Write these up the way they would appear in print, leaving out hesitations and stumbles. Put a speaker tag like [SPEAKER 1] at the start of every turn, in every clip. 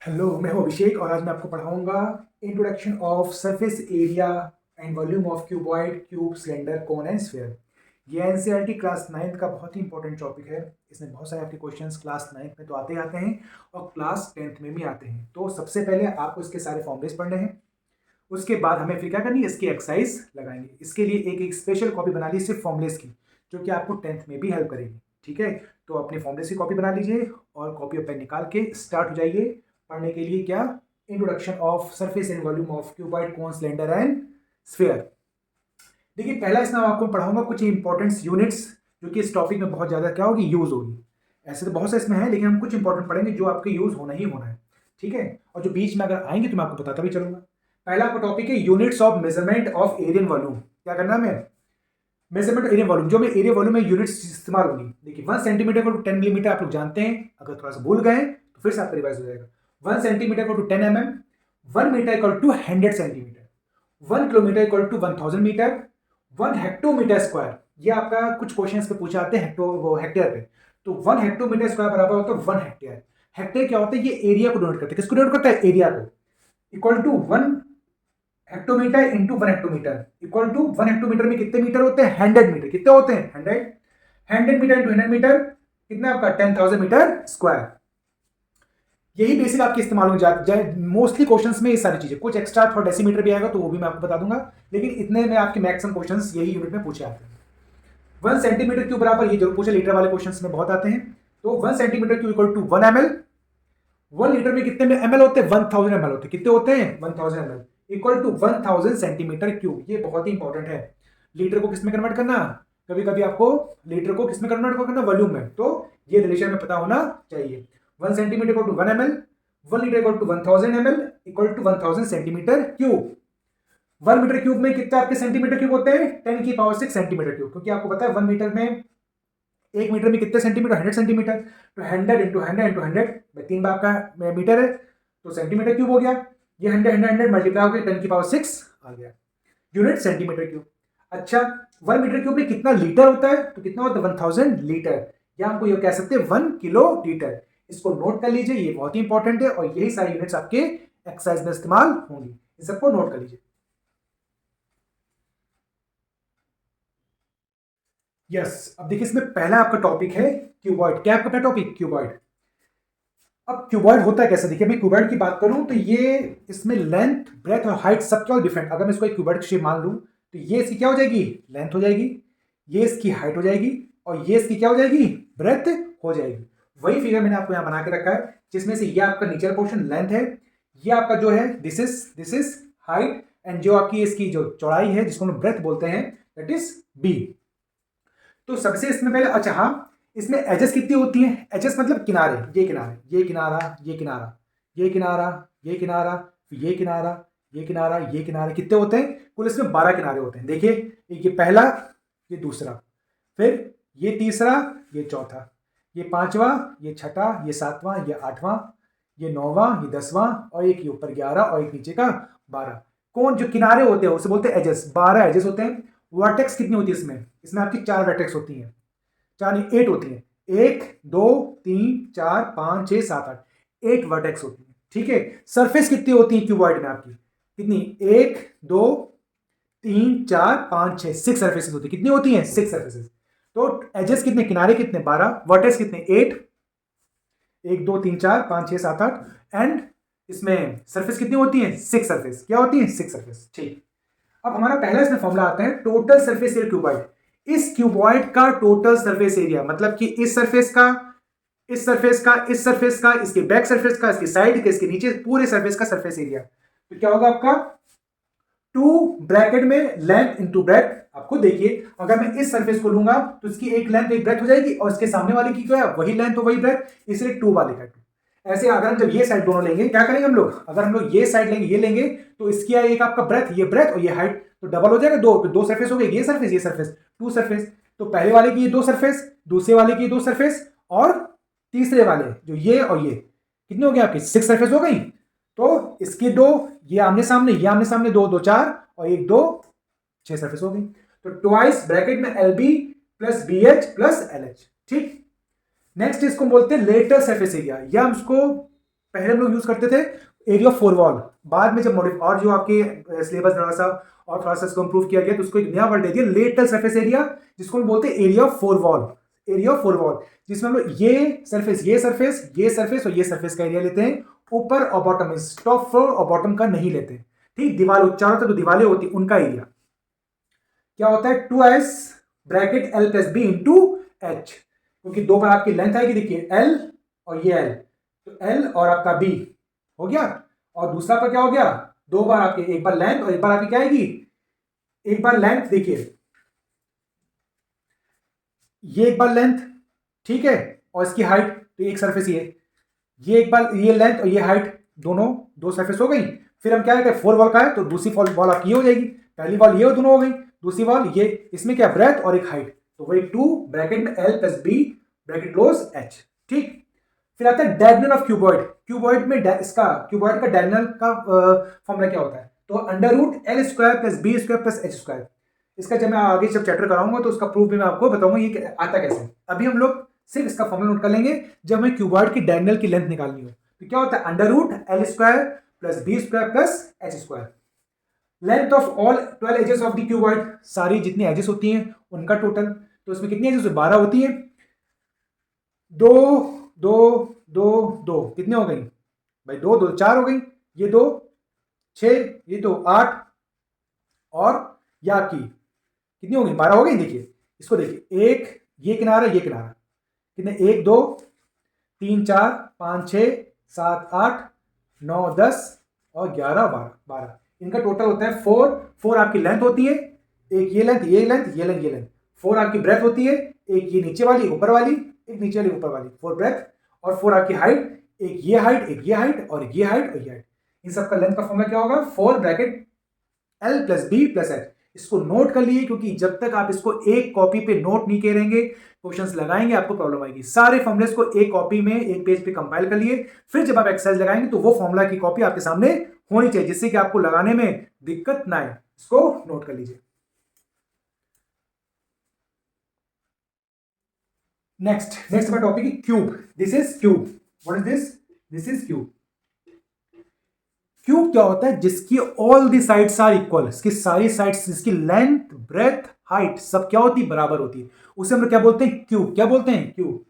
[SPEAKER 1] Hello, मैं हूं अभिषेक और आज मैं आपको पढ़ाऊंगा introduction of surface area and volume of cuboid, cube, cylinder, cone and sphere. ये एनसीईआरटी क्लास 9th का बहुत ही इंपॉर्टेंट टॉपिक है। इसमें बहुत सारे आपके क्वेश्चंस क्लास 9th में तो आते ही आते हैं और क्लास 10th में भी आते हैं। तो सबसे पहले आपको इसके सारे फॉर्मूलेस पढ़ने हैं। उसके बाद हमें फिर क्या करनी है, इसकी एक्सरसाइज लगाएंगे। इसके लिए एक एक स्पेशल कॉपी बना ली सिर्फ फॉर्मूलेस की, जो कि आपको 10th में भी हेल्प करेगी। ठीक है, तो अपने फॉर्मूलेस की कॉपी बना लीजिए और कॉपी और पेन निकाल के स्टार्ट हो जाइए पढ़ने के लिए। क्या? Introduction of surface and volume of cuboid, cone, cylinder and sphere. देखिए, पहला इसमें आपको पढ़ाऊंगा कुछ इंपॉर्टेंट यूनिट्स जो कि इस टॉपिक में बहुत ज्यादा क्या होगी, यूज होगी। ऐसे तो बहुत से इसमें है, लेकिन हम कुछ इंपॉर्टेंट पढ़ेंगे जो आपके यूज होना ही होना है। ठीक है, और जो बीच में अगर आएंगे तो मैं आपको बताता भी चलूंगा। पहला आपका टॉपिक है units of measurement of area and volume. क्या करना है हमें? मेजरमेंट एरिया वॉल्यूम, जो में एरिया वॉल्यूम में यूनिट्स इस्तेमाल होंगी। देखिए 1 सेंटीमीटर को 10 मिलीमीटर आप लोग जानते हैं, अगर थोड़ा सा भूल गए तो फिर से आपका रिवाइज हो जाएगा। 1 सेंटीमीटर को 10 mm, 1 metre equal to 100 centimetre, 1 kilometre equal to 1000 metre, 1 hectometre square. ये आपका कुछ क्वेश्चन पे पूछे आते हैं हेक्टेयर पे। तो 1 हेक्टोमीटर स्क्वायर बराबर होता है 1 हेक्टेयर। हेक्टेयर क्या होता है? ये एरिया को डिनोट करता है। किसको डिनोट करता है? एरिया को। Equal to 1 hectometre into 1 hectometre equal to 1 hectometre में कितने मीटर होते हैं? 100 मीटर। कितने होते हैं? 100 मीटर इंटू 100 मीटर कितना आपका? 10,000 मीटर स्क्वायर। यही बेसिक आपके इस्तेमाल में जाए मोस्टली क्वेश्चंस में। ये सारी चीजें, कुछ एक्स्ट्रा थोड़ा डेसीमीटर भी आएगा तो वो भी मैं आपको बता दूंगा, लेकिन इतने में आपके मैक्सिमम क्वेश्चंस यही यूनिट में पूछे आते हैं। 1 सेंटीमीटर क्यूब बराबर, ये जरूर पूछे, लीटर वाले क्वेश्चंस में बहुत आते हैं। तो 1 centimetre cube equal to 1 ml। 1 litre में कितने में ml होते हैं? 1000 ml होते हैं। कितने होते हैं? 1000 ml equal to 1000 centimetre cube. ये बहुत ही इंपॉर्टेंट है। लीटर को किस में कन्वर्ट करना, कभी कभी आपको लीटर को किस में कन्वर्ट करना? वॉल्यूम में। तो ये रिलेशन में पता होना चाहिए। 1 centimetre equal to 1 ml, 1 litre equal to 1000 ml equal to 1000 centimetre cube. 1 metre cube में कितने आपके सेंटीमीटर क्यूब होते हैं? 10 की पावर 6 सेंटीमीटर क्यूब, क्योंकि आपको पता है 1 मीटर में, 1 मीटर में कितने सेंटीमीटर? 100 सेंटीमीटर। तो 100 इंटू 100 इंटू 100 3 बार का मीटर है, तो सेंटीमीटर क्यूब हो गया। ये 100 मल्टीप्लाई होकर 10 की पावर 6 आ गया, यूनिट सेंटीमीटर क्यूब। अच्छा, 1 मीटर क्यूब में कितना लीटर होता है? तो कितना होता है? 1000 लीटर, या हमको ये कह सकते हैं 1 किलो लीटर। इसको नोट कर लीजिए, ये बहुत ही इंपॉर्टेंट है और यही सारी यूनिट्स आपके एक्सरसाइज में इस्तेमाल होंगी। इन सबको नोट कर लीजिए। यस, अब देखिए इसमें पहला आपका टॉपिक है क्यूबॉइड। क्या आपका पहला टॉपिक? क्यूबॉइड। अब क्यूबॉइड होता है कैसे? देखिए मैं क्यूबॉइड की बात करूं तो ये, इसमें लेंथ, ब्रेथ और हाइट सब क्या डिफरेंट। अगर मैं इसको एक क्यूबॉइड की शेप मान लूं तो ये इसकी क्या हो जाएगी? लेंथ हो जाएगी, ये इसकी हाइट हो जाएगी और ये इसकी क्या हो जाएगी? ब्रेथ हो जाएगी। वही फिगर मैंने आपको यहां बना के रखा है, जिसमें से ये आपका नीचे पोर्शन लेंथ है, ये आपका जो है दिस इज हाइट, एंड जो आपकी इसकी जो चौड़ाई है जिसको हम ब्रेथ बोलते हैं, दैट इज बी। तो सबसे इसमें पहले, अच्छा हाँ, इसमें एजेस कितनी होती हैं? एजेस मतलब किनारे। ये किनारे, ये किनारा, ये किनारा, ये किनारा, ये किनारा, ये किनारा, ये किनारा, ये किनारे, कितने होते हैं? कुल इसमें 12 किनारे होते हैं। देखिए, ये पहला, ये दूसरा, फिर ये तीसरा, ये चौथा, ये पांचवा, ये छठा, ये सातवां, ये आठवां, ये नौवां, ये 10वां, और एक ये ऊपर 11 और एक नीचे का 12। कौन जो किनारे होते हैं उसे बोलते हैं एजेस। 12 एजेस होते हैं। वर्टेक्स कितनी होती है इसमें? इसमें आपकी 4 वर्टेक्स होती हैं, 4 नहीं 8 होती हैं। 1 2 3 4 5 6 7 8, 8 वर्टेक्स होती हैं। ठीक है, सरफेस कितनी होती है क्यूबॉइड में आपकी? कितनी? 1 2 3 4 5 6, 6 सर्फेसेस होती है। कितनी होती हैं? 6 सर्फेसेस। तो एजेस कितने? किनारे कितने? 12। वर्टेक्स कितने? 8, 1 2 3 4 5 6 7 8, एंड इसमें सरफेस कितनी होती है? 6 सरफेस। क्या होती है? 6 सरफेस। ठीक, अब हमारा पहला इसमें फॉर्मूला आता है टोटल सरफेस एरिया क्यूबॉइड। इस क्यूबॉइड का टोटल सरफेस एरिया, मतलब कि इस सरफेस का, इस सरफेस का, इस सरफेस का, इसके बैक सरफेस का, इसके साइड के, इसके नीचे, पूरे सरफेस का सरफेस एरिया। तो क्या होगा आपका? 2 ब्रैकेट में लेंथ इंटू ब्रेथ। आपको देखिए, अगर मैं इस सरफेस को लूंगा तो इसकी एक लेंथ एक ब्रेथ हो जाएगी, और इसके सामने वाले की क्या है? वही लेंथ और वही ब्रेथ, इसलिए 2 वाले का 2। ऐसे अगर हम जब ये साइड दोनों लेंगे, क्या करेंगे हम लोग? अगर हम लोग ये साइड लेंगे, ये लेंगे, तो इसकी एक आपका ब्रेथ, ये ब्रेथ और ये हाइट, तो डबल हो जाएगा। दो सरफेस हो गए, ये सरफेस, ये सरफेस, 2 सरफेस। तो पहले वाले की ये 2 सरफेस, दूसरे वाले की 2 सरफेस, और तीसरे वाले जो ये और ये, कितने हो गए आपके? 6 सरफेस हो गई। तो इसके 2, ये आमने सामने, ये आमने सामने, 2 2 4 और 1 2, 6 सरफेस हो गई। तो ट्वाइस ब्रैकेट में l b plus b h plus l h. ठीक, नेक्स्ट इसको बोलते हैं लेटर सरफेस एरिया, या हम इसको पहले हम लोग यूज करते थे एरिया ऑफ फोर वॉल, बाद में जब और जो आपके सिलेबस थोड़ा सा और थोड़ा सा इसको इंप्रूव किया गया तो उसको एक नया वर्ड दे दिया लेटरल सरफेस एरिया, जिसको हम बोलते हैं area of four wall, area of four wall, जिसमें हम लोग ये सरफेस और ये सरफेस का एरिया लेते हैं, ऊपर और बॉटम में, टॉप फ्लोर और बॉटम का नहीं लेते। ठीक, दीवार चारों तरफ जो दीवारें होती उनका एरिया क्या होता है, 2s bracket l plus b into h, क्योंकि दो बार आपकी लेंथ आएगी, देखिए l और ये l, तो l और आपका b हो गया, और दूसरा पर क्या हो गया, दो बार आपके, एक बार लेंथ और एक बार आपकी क्या आएगी, एक बार लेंथ, देखिए ये एक बार लेंथ, ठीक है, और इसकी हाइट, तो एक सरफेस ये एक बार ये लेंथ और ये हाइट, दोनों दो सरफेस हो गई। फिर हम क्या है, फोर वॉल का है तो दूसरी वॉल आपकी ये हो जाएगी, पहली वॉल ये दोनों हो गई, दूसरी वॉल ये, इसमें क्या ब्रेथ और एक हाइट, तो वही 2 ब्रैकेट में l plus b bracket close h। ठीक, फिर आता है डायगोनल ऑफ क्यूबॉइड। क्यूबॉइड में इसका क्यूबॉइड का डायगोनल का फॉर्मूला क्या होता है, तो under root l square plus b square plus h square. इसका जब मैं आगे जब चैप्टर कराऊंगा तो उसका प्रूफ भी मैं आपको बताऊंगा ये आता कैसे। अभी हम लोग सिर्फ इसका फॉर्मूला नोट कर लेंगे, जब हमें क्यूबॉइड की डायगोनल की लेंथ निकालनी हो तो क्या होता है, under root l square plus b square plus h square. Length of all 12 edges of the cuboid, सारी जितनी एजेस होती हैं उनका टोटल, तो इसमें कितनी एजेस, 12 होती है, दो दो दो दो, कितने हो गई भाई, दो दो 4 हो गई, ये दो 6, ये दो 8, और या की कितनी हो गई, 12 हो गई। देखिए इसको, देखिए एक ये किनारा कितने, 1 2 3 4 5 6 7 8 9 10 और 11 12, इनका टोटल होता है 4 आपकी लेंथ होती है, एक ये लेंथ ये लेंथ ये लेंथ ये लेंथ, 4 आपकी ब्रेथ होती है, एक ये नीचे वाली ऊपर वाली, एक नीचे वाली ऊपर वाली, 4 ब्रेथ, और 4 आपकी हाइट, एक ये हाइट एक ये हाइट और एक ये हाइट और ये हाइट। इन सबका लेंथ का फॉर्मूला क्या होगा, 4 bracket l plus b plus h. इसको नोट कर लिए, क्योंकि जब तक आप इसको एक कॉपी पे नोट नहीं करेंगे, क्वेश्चंस लगाएंगे, आपको प्रॉब्लम आएगी। सारे फॉर्मुलेस को एक कॉपी में एक पेज पे कंपाइल कर लिए, फिर जब आप एक्सरसाइज लगाएंगे तो वो फॉर्मूला की कॉपी आपके सामने होनी चाहिए, जिससे कि आपको लगाने में दिक्कत ना आए। इसको नोट कर लीजिए। नेक्स्ट हमारा टॉपिक है cube. This is cube. What is this, this is cube. Cube क्या होता है, जिसकी all the sides are equal, इसकी सारी साइड्स, जिसकी लेंथ ब्रेथ हाइट सब क्या होती है, बराबर होती है, उसे हम लोग क्या बोलते हैं, क्यूब। क्या बोलते हैं, क्यूब।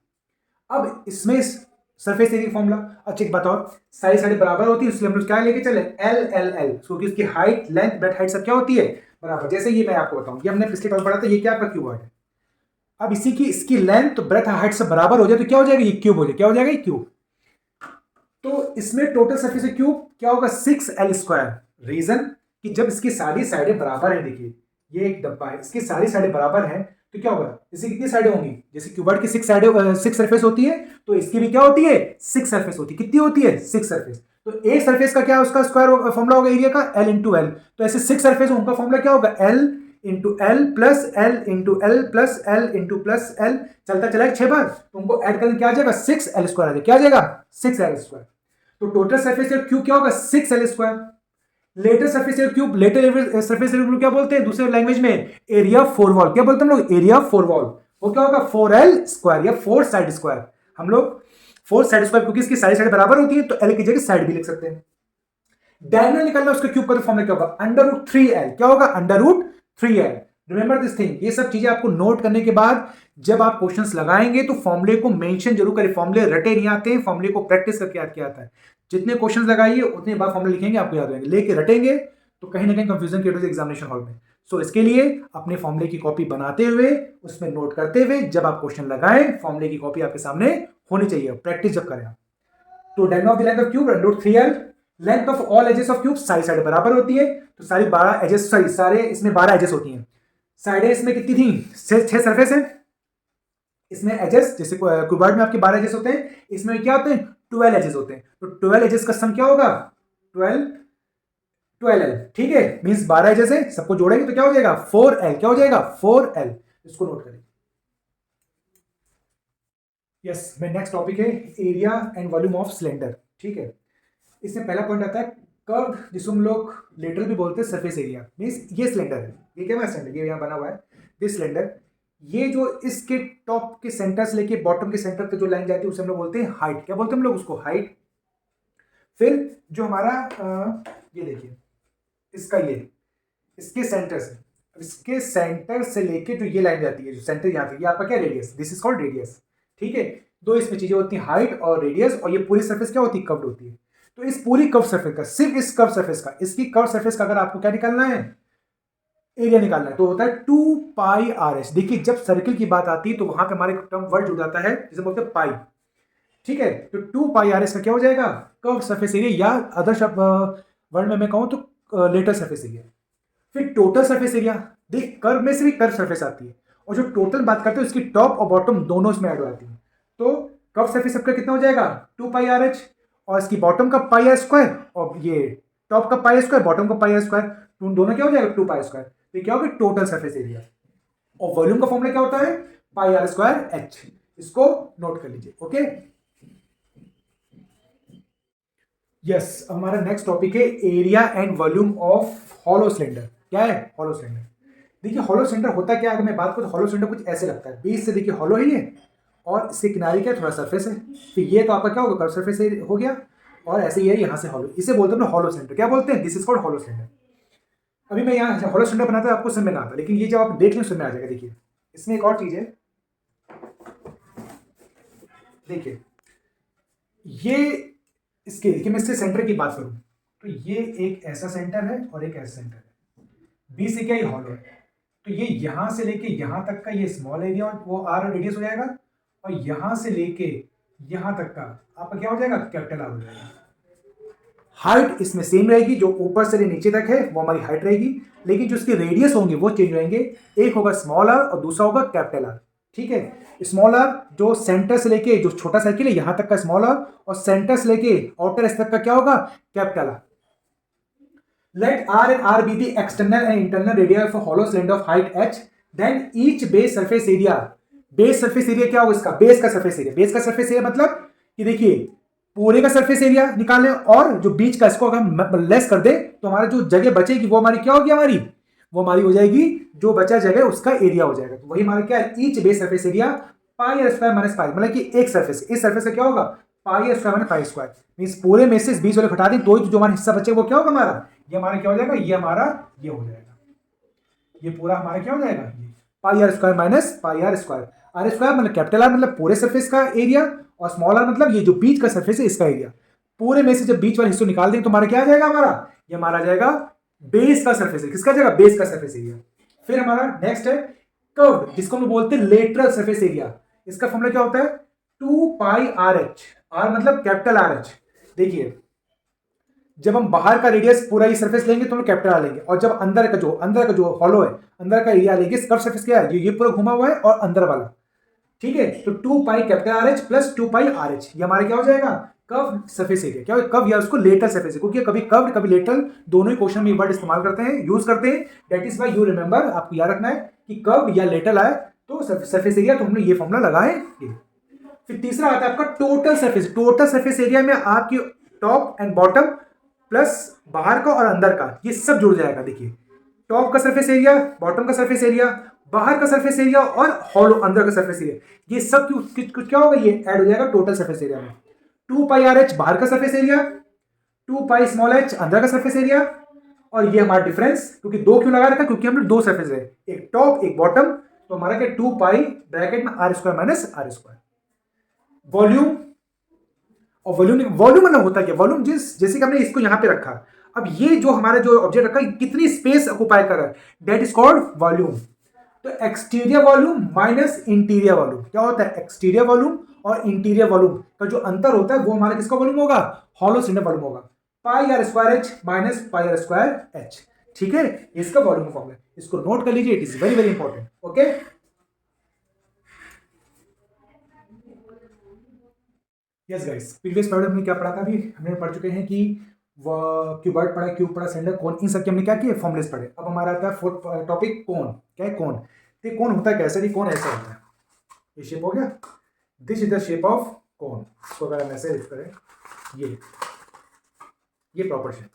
[SPEAKER 1] अब इसमें सरफेस एरिया फॉर्मूला, अच्छा एक बताओ, सारी साइड बराबर होती है, इसलिए हम लोग क्या लेके चले, एल एल एल, क्योंकि उसकी हाइट लेंथ ब्रेथ हाइट सब क्या होती है, बराबर। जैसे ये मैं आपको बताऊं, ये हमने पिछले क्लास में पढ़ा था, ये क्या आपका क्यूबॉइड है। अब इसी की इसकी लेंथ ब्रेथ हाइट सब बराबर हो जाए तो क्या हो जाएगा, ये क्यूब हो जाए, क्या हो जाएगा, ये क्यूब। तो इसमें टोटल सरफेस क्यूब क्या होगा, 6l स्क्वायर। रीजन कि जब इसकी सारी साइडें बराबर है, देखिए ये एक डब्बा है, इसकी सारी साइडें बराबर है तो क्या होगा, इसकी कितनी साइडें होंगी, जैसे क्यूबॉइड की 6 साइडें 6 सरफेस होती है, तो इसकी भी क्या होती है, 6 सरफेस होती है। कितनी होती है, 6 सरफेस। तो एक सरफेस का क्या उसका स्क्वायर फॉर्मूला होगा एरिया का, l इंटू एल। तो ऐसे 6 सरफेस उनका फॉर्मूला क्या होगा, l into L plus L into L plus L into plus L, चलता चला 6 बार, तो उनको ऐड करके क्या आ जाएगा, 6l स्क्वायर आ जाएगा। क्या आ जाएगा, 6l स्क्वायर। तो टोटल सरफेस एरिया क्यूब क्या होगा, 6l square. Lateral surface area cube, lateral surface area क्या बोलते हैं दूसरे लैंग्वेज में, एरिया फोर वॉल। क्या बोलते हैं हम लोग, एरिया फोर वॉल। वो क्या होगा, 4l स्क्वायर या 4 साइड स्क्वायर। हम लोग 4 साइड स्क्वायर, क्योंकि इसकी सारी साइड बराबर होती है तो l की जगह साइड भी लिख सकते हैं। डायगोनल निकालना उसका क्यूब का फॉर्मूला क्या होगा, अंडर रूट 3l। क्या होगा, under root 3l। Remember this thing. ये सब चीजें आपको नोट करने के बाद जब आप क्वेश्चंस लगाएंगे तो फॉर्मूले को मेंशन जरूर करें। फॉर्मूले रटे नहीं आते हैं, फॉर्मूले को प्रैक्टिस करके याद किया आता है। जितने क्वेश्चंस लगाइए उतने बार फॉर्मूले लिखेंगे, आपको याद होंगे। लेके रटेंगे तो कहीं ना कहीं कंफ्यूजन क्रिएट होगी एग्जामिनेशन हॉल में। सो इसके लिए अपने फॉर्मूले की कॉपी बनाते हुए, उसमें नोट करते हुए जब आप क्वेश्चन लगाएं, फॉर्मूले की कॉपी आपके सामने होनी चाहिए, प्रैक्टिस जब करें। तो diagonal of the length of cube root 3l। Length of all edges of cube, सारी साइड बराबर होती है तो सारी 12 एजेस, सॉरी सारे इसमें 12 एजेस होती हैं। साइडें इसमें कितनी थी, 6 सरफेस है इसमें एजेस, जैसे क्यूबॉइड में आपके 12 एजेस होते हैं, इसमें क्या होते हैं 12 एजेस होते हैं। तो 12 एजेस का सम क्या होगा, 12l। ठीक है, मींस 12 एजेस है, सबको जोड़ेंगे तो क्या हो जाएगा 4l। क्या हो जाएगा 4l। इसको नोट करें। यस, मेरा नेक्स्ट टॉपिक है area and volume of cylinder. ठीक है, इसमें पहला पॉइंट आता है कर्व, जिसको हम लोग लेटरल भी बोलते हैं सरफेस एरिया। मींस ये सिलेंडर है, ये क्या है सिलेंडर, ये यहाँ बना हुआ है दिस सिलेंडर। ये जो इसके टॉप के सेंटर से लेके बॉटम के सेंटर तक जो लाइन जाती है उसे हम लोग बोलते हैं हाइट। क्या बोलते हैं हम लोग उसको, हाइट। फिर जो हमारा ये देखिए इसका ये इसके सेंटर से लेके जो ये लाइन जाती है, जो सेंटर यहाँ तक, ये आपका क्या radius, this is called radius. ठीक है, दो इसमें चीजें होती हैं, हाइट और रेडियस, और ये पूरी सरफेस क्या होती है, कव्ड होती है। तो इस पूरी कर्व सरफेस का, सिर्फ इस कर्व सरफेस का, इसकी कर्व सरफेस का अगर आपको क्या निकालना है, एरिया निकालना है, तो होता है 2πr(h). देखिए जब सर्किल की बात आती है तो वहां पे हमारे टर्म वर्ड जुड़ जाता है जिसे बोलते हैं पाई। ठीक है, तो 2πr(h) का क्या हो जाएगा, कर्व सरफेस एरिया, या अदर शब्द वर्ड में मैं कहूं तो लेटर सरफेस एरिया। फिर टोटल सरफेस एरिया, देख कर्व में से भी कर्व सरफेस आती है, और जो टोटल बात करते हैं उसकी टॉप और बॉटम दोनों इसमें ऐड हो जाती है। तो कर्व सरफेस सबका कितना हो जाएगा, 2πr(h), और इसकी बॉटम का πr², और ये टॉप का πr², बॉटम का πr², दोनों क्या हो जाएगा 2πr²। तो क्या होगा टोटल सरफेस एरिया, और वॉल्यूम का फॉर्मूला क्या होता है, πr²h। इसको नोट कर लीजिए। ओके यस, हमारा नेक्स्ट टॉपिक है area and volume of hollow cylinder. क्या है हॉलो सिलेंडर, देखिए हॉलो सिलेंडर होता क्या है, अगर मैं बात करूं तो हॉलो सिलेंडर कुछ ऐसे लगता है, बीच से देखिए हॉलो ही है, और इसके किनारे क्या थोड़ा सरफेस है, तो ये तो आपका क्या होगा कर्व सरफेस हो गया, और ऐसे ही है यहाँ से हॉलो, इसे बोलते हैं हॉलो सिलेंडर। क्या बोलते हैं, this is called hollow cylinder. अभी मैं यहाँ हॉलो सिलेंडर बनाता है आपको समझ में ना आता, लेकिन ये जब आप देख लें समझ में आ जाएगा। देखिए इसमें एक और चीज है, देखिए ये इसके, देखिए मैं इससे सेंटर की बात करूं तो ये एक ऐसा सेंटर है और एक ऐसा सेंटर है, बी से क्या ये हॉलो है, तो ये यहां से लेके यहां तक का ये स्मॉल एरिया वो आर रेडियस हो जाएगा, और यहां से लेके यहां तक का आपका क्या हो जाएगा, कैपिटल आर हो जाएगा। हाइट इसमें सेम रहेगी, जो ऊपर से नीचे तक है वो हमारी हाइट रहेगी, लेकिन जो इसके रेडियस होंगे वो चेंज होंगे, एक होगा स्मॉल आर और दूसरा होगा कैपिटल आर। ठीक है, स्मॉल आर जो सेंटर से लेके जो छोटा सर्किल है यहां तक का स्मॉल आर, और सेंटर से लेके आउटर एज तक का क्या होगा, capital R. Let R and R be the external and internal radii of a hollow cylinder of height h. Then each base surface area, base surface area क्या होगा इसका, बेस का सरफेस एरिया, बेस का surface area मतलब कि देखिए पूरे का सरफेस एरिया निकालें, और जो बीच का इसको अगर हम लेस कर दे तो हमारा जो जगह बचेगी वो हमारी क्या होगी, हमारी वो हमारी हो जाएगी, जो बचा जगह उसका एरिया हो जाएगा। तो वही हमारा क्या है, each base surface area πr² - पाई, मतलब कि एक सरफेस, इस सरफेस का क्या होगा πr² - पाई², मींस पूरे में से इस बीच वाले घटा दें तो जो हमारा हिस्सा बचेगा वो क्या होगा हमारा, ये हमारा क्या हो जाएगा, ये हमारा ये हो जाएगा, ये पूरा हमारा क्या हो जाएगा, ये πr² - πr²। r² मतलब कैपिटल आर मतलब पूरे सरफेस का एरिया, और स्मॉल आर मतलब ये जो बीच का सरफेस है इसका एरिया। पूरे में से जब बीच वाले हिस्सों निकाल दें तो हमारा क्या आ जाएगा, हमारा ये हमारा आ जाएगा बेस का सरफेस है, किसका जाएगा, बेस का सरफेस एरिया। फिर हमारा नेक्स्ट है कर्व, जिसको हम बोलते हैं लेटरल सरफेस एरिया। इसका फॉर्मूला क्या होता है, 2πrh, आर मतलब कैपिटल आर एच। देखिए जब हम बाहर का रेडियस पूरा ये सरफेस लेंगे तो हम कैपिटल आर लेंगे, और जब अंदर का जो हॉलो है, अंदर का एरिया लेंगे, कर्व सरफेस क्या है, ये पूरा घुमा हुआ है और अंदर वाला। ठीक है, तो 2π capital R H plus 2πrh, ये हमारा क्या हो जाएगा, कर्व सरफेस एरिया। क्या कर्व या उसको लेटरल सरफेस, क्योंकि कभी कर्व कभी लेटरल दोनों ही क्वेश्चन में ये वर्ड इस्तेमाल करते हैं, यूज करते हैं। That is why you remember, आपको याद रखना है कि कर्व या लेटरल आए तो सरफेस एरिया, तो हमने ये फॉर्मूला लगाएंगे। फिर तीसरा आता है आपका total surface. Total surface area में आपकी टॉप एंड बॉटम प्लस बाहर का और अंदर का ये सब जुड़ जाएगा। देखिए टॉप का सरफेस एरिया, बॉटम का सरफेस एरिया, बाहर का सरफेस एरिया और हॉलो अंदर का सरफेस एरिया, ये सब कुछ क्या होगा, ये ऐड हो जाएगा टोटल सरफेस एरिया में। 2πrh बाहर का सरफेस एरिया, 2π स्मॉल h अंदर का सरफेस एरिया, और ये हमारा डिफरेंस, क्योंकि दो क्यों लगा रखा, क्योंकि हमने दो सरफेस है, एक टॉप एक बॉटम, तो हमारा क्या 2π ब्रैकेट में r² - r²। वॉल्यूम, और वॉल्यूम मतलब होता क्या, वॉल्यूम जैसे कि हमने इसको यहां पे रखा, अब ये जो हमारा जो ऑब्जेक्ट रखा कितनी स्पेस ऑक्युपाई कर रहा है, दैट इज कॉल्ड वॉल्यूम। तो exterior volume minus interior volume, क्या होता है, एक्सटीरियर वॉल्यूम और इंटीरियर वॉल्यूम का जो अंतर होता है वो हमारा किसका वॉल्यूम होगा, हॉलो सिलेंडर वॉल्यूम होगा, πr² - πr²h। ठीक है, इसका वॉल्यूम फॉर्मूला, इसको नोट कर लीजिए, it is very very important. Okay yes guys, previous part में हमने क्या पढ़ा था, अभी हमने पढ़ चुके हैं कि क्यूबॉइड पढ़ा, क्यूब पढ़ा, सिलेंडर, कोन, इन सब के हमने क्या किए, फॉर्मुलेस पढ़े। अब हमारा आता है फोर्थ टॉपिक, कोन। क्या है कोन, तो कोन होता है कैसे, कोन ऐसा होता है, ये शेप हो गया, this is the shape of cone. इसको अगर हम ऐसे लिख करें, ये प्रॉपर शेप,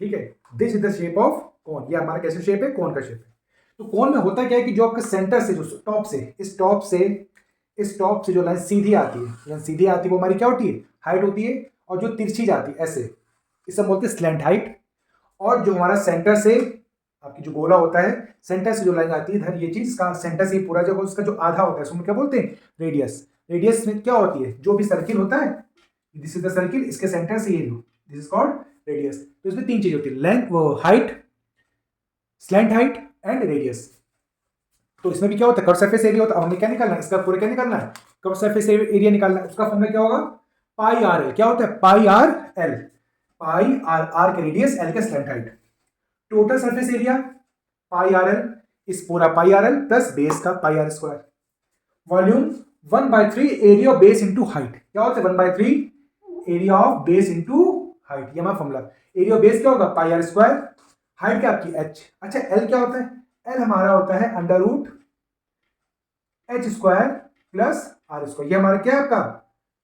[SPEAKER 1] ठीक है, this is the shape of cone, ये हमारा कैसे शेप है, कोन का शेप है। तो कोन में होता क्या है कि जो आपका सेंटर से, जो टॉप से, इस टॉप से जो लाइन सीधी आती है, वो हमारी क्या होती है, हाइट होती है, और जो तिरछी जाती है ऐसे, इसे बोलते हैं स्लैंट हाइट। और जो हमारा सेंटर से आपकी जो गोला होता है, सेंटर से जो लाइन आती है इधर, ये चीज का सेंटर से पूरा जब उसका जो आधा होता है उसमें क्या बोलते हैं, रेडियस। रेडियस में क्या होती है, जो भी सर्किल होता है, दिस इज द सर्किल, इसके सेंटर से ये लो, दिस इज कॉल्ड रेडियस। तो इसमें तीन चीज होती है, लेंथ, वो height, slant height and radius. तो इसमें भी क्या होता है, कर्व सरफेस एरिया होता है। हमें क्या निकालना है, इसका पूरा क्या निकालना है, कर्व सरफेस एरिया निकालना है। उसका फॉर्मूला क्या होगा, पाई आर एल। क्या होता है, pi R L, pi R, R के रेडियस, एल के slant height. Total surface area pi R L, इस पूरा pi R L plus base का pi R square. Volume 1/3 area of base into height. क्या होता है, 1/3 area of base into height, ये हमारा फॉर्मूला। एरिया ऑफ बेस क्या होगा, पाई आर स्क्वायर, हाइट क्या आपकी एच। अच्छा एल क्या होता है, एल हमारा होता है under root h square plus r square. ये हमारा क्या है आपका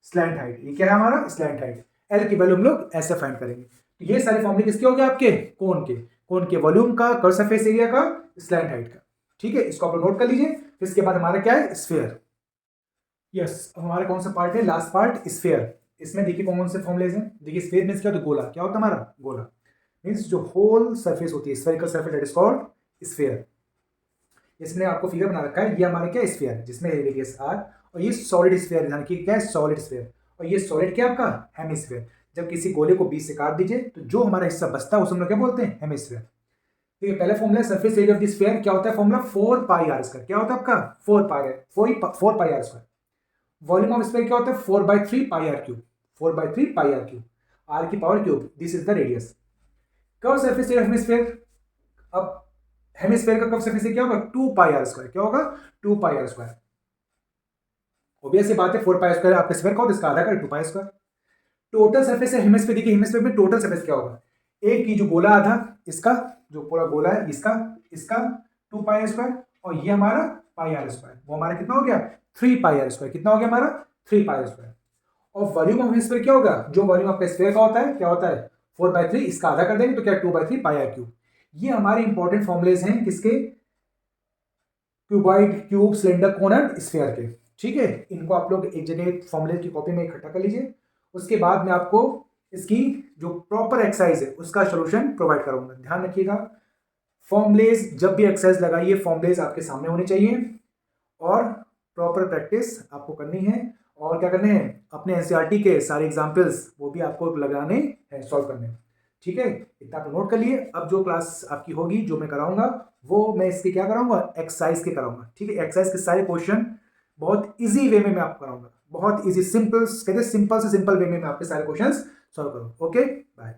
[SPEAKER 1] स्लैंट हाइट, ये क्या है हमारा स्लैंट हाइट। एल की वैल्यू हम लोग ऐसे फाइंड करेंगे। तो ये सारे फॉर्मूले किसके हो गए आपके, कोन के, कोन के वॉल्यूम का, कर्व सरफेस एरिया का, स्लैंट हाइट का। ठीक है, इसको आप नोट कर लीजिए। फिर इसके बाद हमारा क्या है, स्फीयर। यस, हमारा कौन सा पार्ट है, लास्ट पार्ट, स्फीयर। इसमें देखिए कौन कौन से फॉर्मुलेज हैं। देखिए स्फीयर मींस क्या होता है, गोला। क्या होता है हमारा गोला, मींस जो होल सरफेस होती है, spherical surface, that is called sphere. इसमें आपको फिगर बना रखा है, ये हमारा क्या स्फीयर है, जिसमें रेडियस आर, और ये सॉलिड स्फीयर, ध्यान रखिए क्या है, सॉलिड स्फीयर। और ये सॉलिड क्या आपका हेमिस्फीयर। जब किसी गोले को बीच से काट दीजिए तो जो हमारा हिस्सा बचता है उसे हम लोग क्या बोलते हैं, हेमिस्फीयर। तो ये पहला formula surface area of the sphere, क्या होता है फॉर्मूला, 4 पाई आर स्क्वायर। क्या होता है आपका 4 pi R square. Volume of sphere क्या होता है, 4/3 pi R cube, 4/3 pi R cube, R की power cube, this is the radius. Curve surface area of hemisphere, अब हेमिस्फीयर का कर्व सरफेस एरिया क्या होगा, 2 पाई आर स्क्वायर। क्या होगा, 2 पाई आर स्क्वायर। ऑब्वियस सी बात है, 4 पाई स्क्वायर आपका स्फीयर का होता है, इसका आधा कर 2 पाई स्क्वायर। टोटल सरफेस है हेमिस्फीयर, देखिए हेमिस्फीयर में टोटल सरफेस क्या होगा, एक की जो गोला आधा, इसका जो पूरा गोला है, इसका इसका 2 पाई स्क्वायर, और ये हमारा पाई आर स्क्वायर, वो हमारा कितना हो गया, 3 पाई आर स्क्वायर। कितना हो गया हमारा, 3 पाई स्क्वायर। और वॉल्यूम ऑफ हेमिस्फीयर क्या होगा, जो वॉल्यूम आपका स्फीयर का होता है, क्या होता है 4/3, इसका आधा कर देंगे तो क्या 2/3 पाई आर क्यूब। ये हमारे इंपॉर्टेंट फॉर्मुलेज हैं किसके, cuboid, cube, cylinder, cone and sphere के। ठीक है, इनको आप लोग एक जगह फॉर्मुले की कॉपी में इकट्ठा कर लीजिए। उसके बाद मैं आपको इसकी जो प्रॉपर एक्सरसाइज है उसका सोल्यूशन प्रोवाइड करूंगा। ध्यान रखिएगा, फॉर्मुलेज जब भी एक्सरसाइज लगाइए, फॉर्मुलेज आपके सामने होने चाहिए, और प्रॉपर प्रैक्टिस आपको करनी है। और क्या करने हैं, अपने एनसीईआरटी के सारे एग्जाम्पल्स वो भी आपको लगाने हैं, सॉल्व करने हैं। ठीक है, इतना आप नोट कर लिए। अब जो क्लास आपकी होगी, जो मैं कराऊंगा, वो मैं इसके क्या कराऊंगा, एक्सरसाइज के कराऊंगा। ठीक है, एक्सरसाइज के सारे क्वेश्चन बहुत इजी वे में मैं आपको कराऊंगा, बहुत इजी, सिंपल, कहते हैं सिंपल से सिंपल वे में मैं आपके सारे क्वेश्चंस सॉल्व करूँ। Okay, bye.